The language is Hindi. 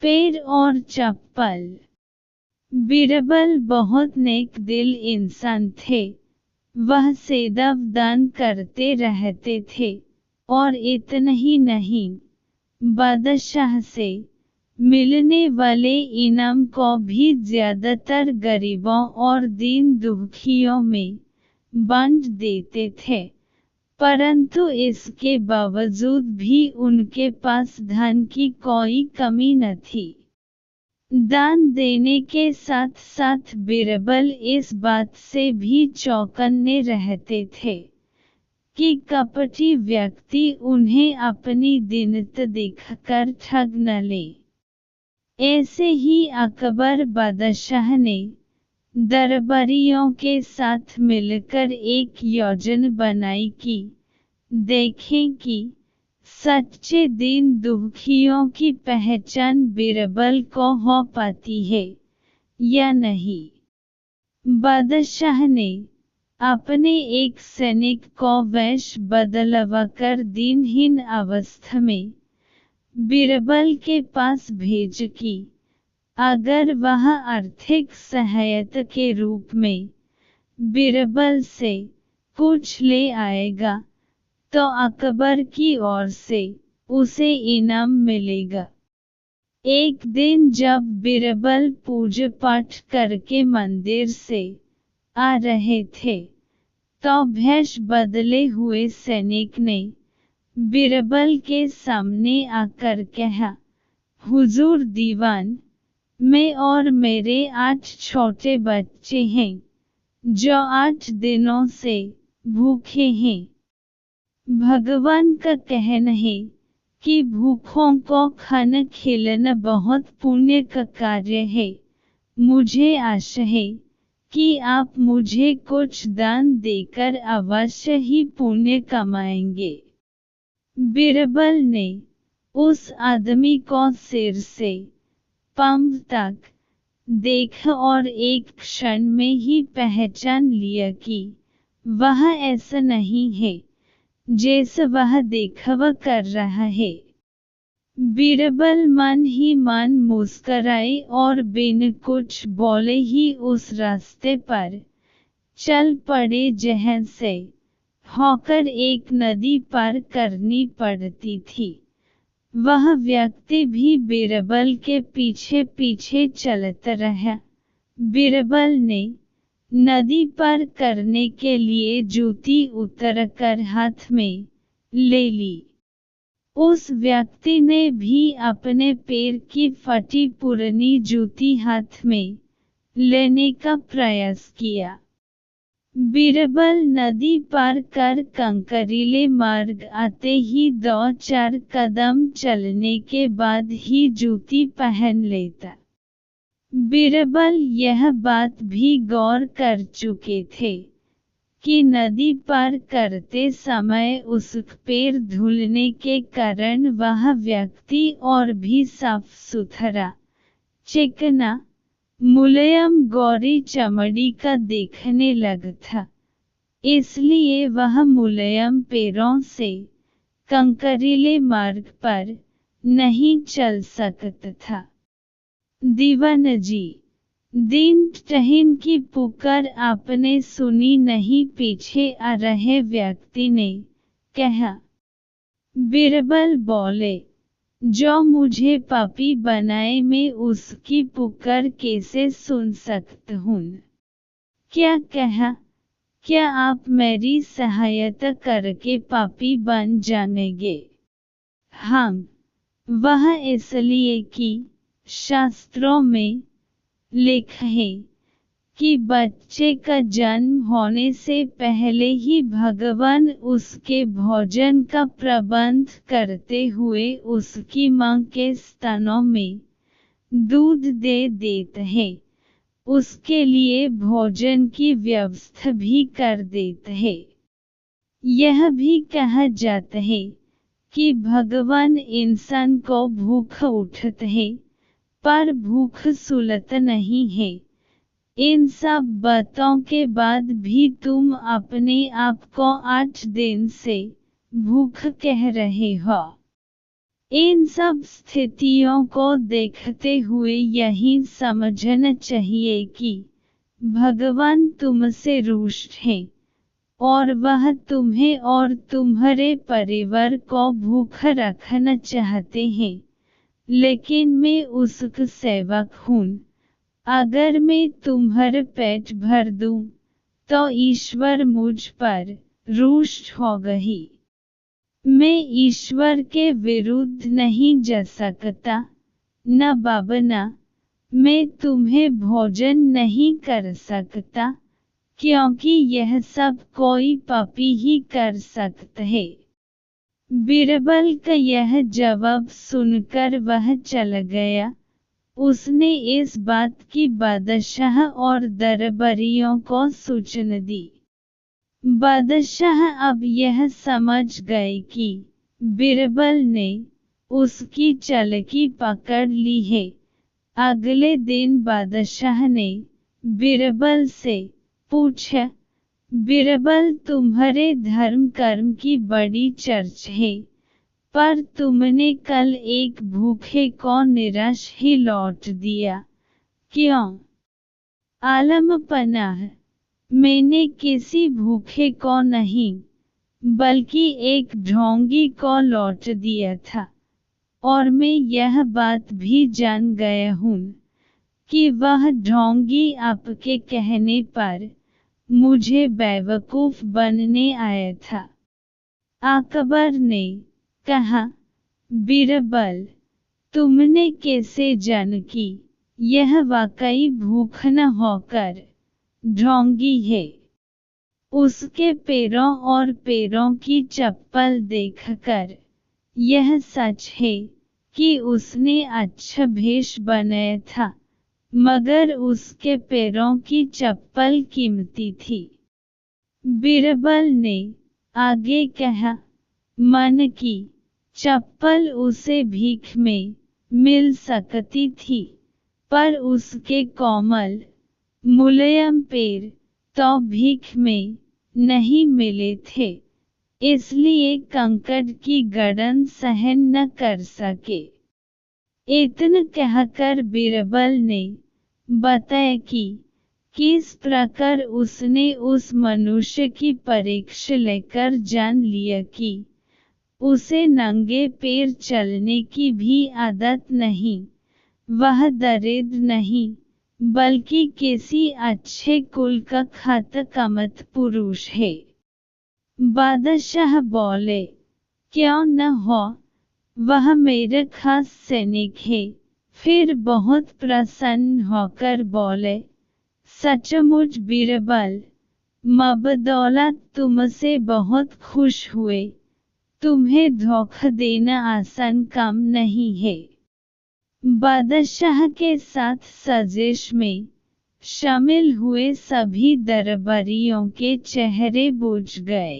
पैर और चप्पल। बीरबल बहुत नेक दिल इंसान थे। वह सेदव दान करते रहते थे, और इतना ही नहीं, बादशाह से मिलने वाले इनाम को भी ज्यादातर गरीबों और दीन दुखियों में बांट देते थे। परंतु इसके बावजूद भी उनके पास धन की कोई कमी न थी। दान देने के साथ साथ बीरबल इस बात से भी चौकन्ने रहते थे कि कपटी व्यक्ति उन्हें अपनी दीनत दिखाकर ठग न ले। ऐसे ही अकबर बादशाह ने दरबारियों के साथ मिलकर एक योजना बनाई कि देखें कि सच्चे दीन दुखियों की पहचान बीरबल को हो पाती है या नहीं। बादशाह ने अपने एक सैनिक को वेश बदलवाकर दीनहीन अवस्था में बीरबल के पास भेज कि अगर वह आर्थिक सहायता के रूप में बीरबल से कुछ ले आएगा तो अकबर की ओर से उसे इनाम मिलेगा। एक दिन जब बीरबल पूजा पाठ करके मंदिर से आ रहे थे तो भेष बदले हुए सैनिक ने बीरबल के सामने आकर कहा, हुजूर दीवान, मैं और मेरे 8 छोटे बच्चे हैं जो 8 दिनों से भूखे हैं। भगवान का कहना है कि भूखों को खाना खिलाना बहुत पुण्य का कार्य है। मुझे आशा है कि आप मुझे कुछ दान देकर अवश्य ही पुण्य कमाएंगे। बीरबल ने उस आदमी को सिर से पांव तक देखा और एक क्षण में ही पहचान लिया कि वह ऐसा नहीं है जैसा वह दिखावा कर रहा है। बीरबल मन ही मन मुस्कुराए और बिन कुछ बोले ही उस रास्ते पर चल पड़े जहां से होकर एक नदी पार करनी पड़ती थी। वह व्यक्ति भी बीरबल के पीछे पीछे चलता रहा। बीरबल ने नदी पार करने के लिए जूती उतारकर हाथ में ले ली। उस व्यक्ति ने भी अपने पैर की फटी पुरानी जूती हाथ में लेने का प्रयास किया। बीरबल नदी पार कर कंकरीले मार्ग आते ही 2-4 कदम चलने के बाद ही जूती पहन लेता। बीरबल यह बात भी गौर कर चुके थे कि नदी पार करते समय उसके पैर धुलने के कारण वह व्यक्ति और भी साफ सुथरा, चिकना, मुलायम गौरी चमड़ी का दिखने लगा था। इसलिए वह मुलायम पैरों से कंकरीले मार्ग पर नहीं चल सकता था। दीवान जी, दिन टहन की पुकार आपने सुनी नहीं? पीछे आ रहे व्यक्ति ने कहा। बीरबल बोले, जो मुझे पापी बनाए मैं उसकी पुकार कैसे सुन सकता हूँ? क्या कहा? क्या आप मेरी सहायता करके पापी बन जाएंगे? हाँ, वह इसलिए कि शास्त्रों में लिखा है कि बच्चे का जन्म होने से पहले ही भगवान उसके भोजन का प्रबंध करते हुए उसकी मां के स्तनों में दूध दे देते हैं। उसके लिए भोजन की व्यवस्था भी कर देते हैं। यह भी कहा जाता है कि भगवान इंसान को भूख उठता है पर भूख सुलता नहीं है। इन सब बातों के बाद भी तुम अपने आप को 8 दिन से भूख कह रहे हो। इन सब स्थितियों को देखते हुए यही समझना चाहिए कि भगवान तुमसे रुष्ट हैं और वह तुम्हें और तुम्हारे परिवार को भूखा रखना चाहते हैं, लेकिन मैं उसका सेवक हूँ। अगर मैं तुम्हारा पेट भर दूं, तो ईश्वर मुझ पर रुष्ट होगा ही। मैं ईश्वर के विरुद्ध नहीं जा सकता। न बाबा न मैं तुम्हें भोजन नहीं कर सकता, क्योंकि यह सब कोई पापी ही कर सकता है। बीरबल का यह जवाब सुनकर वह चला गया। उसने इस बात की बादशाह और दरबारियों को सूचना दी। बादशाह अब यह समझ गए कि बीरबल ने उसकी चालाकी पकड़ ली है। अगले दिन बादशाह ने बीरबल से पूछा, बीरबल तुम्हारे धर्म कर्म की बड़ी चर्चा है, पर तुमने कल एक भूखे को निराश ही लौट दिया, क्यों? आलम पनाह, मैंने किसी भूखे को नहीं, बल्कि एक ढोंगी को लौट दिया था, और मैं यह बात भी जान गया हूँ कि वह ढोंगी आपके कहने पर मुझे बेवकूफ बनने आया था। अकबर ने कहा, बीरबल, तुमने कैसे जान कि यह वाकई भूख न होकर ढोंगी है? उसके पैरों और पैरों की चप्पल देखकर यह सच है कि उसने अच्छा भेष बनाया था, मगर उसके पैरों की चप्पल कीमती थी। बीरबल ने आगे कहा, मन की चप्पल उसे भीख में मिल सकती थी, पर उसके कोमल मुलायम पैर तो भीख में नहीं मिले थे, इसलिए कंकड़ की गड़न सहन न कर सके। इतना कहकर बीरबल ने बताया कि किस प्रकार उसने उस मनुष्य की परीक्षा लेकर जान लिया कि उसे नंगे पैर चलने की भी आदत नहीं, वह दरिद्र नहीं, बल्कि किसी अच्छे कुल का खातकमत पुरुष है। बादशाह बोले, क्यों न हो, वह मेरा खास सैनिक है। फिर बहुत प्रसन्न होकर बोले, सचमुच बीरबल, बदौलत तुमसे बहुत खुश हुए। तुम्हें धोखा देना आसान काम नहीं है। बादशाह के साथ साजिश में शामिल हुए सभी दरबारियों के चेहरे बुझ गए।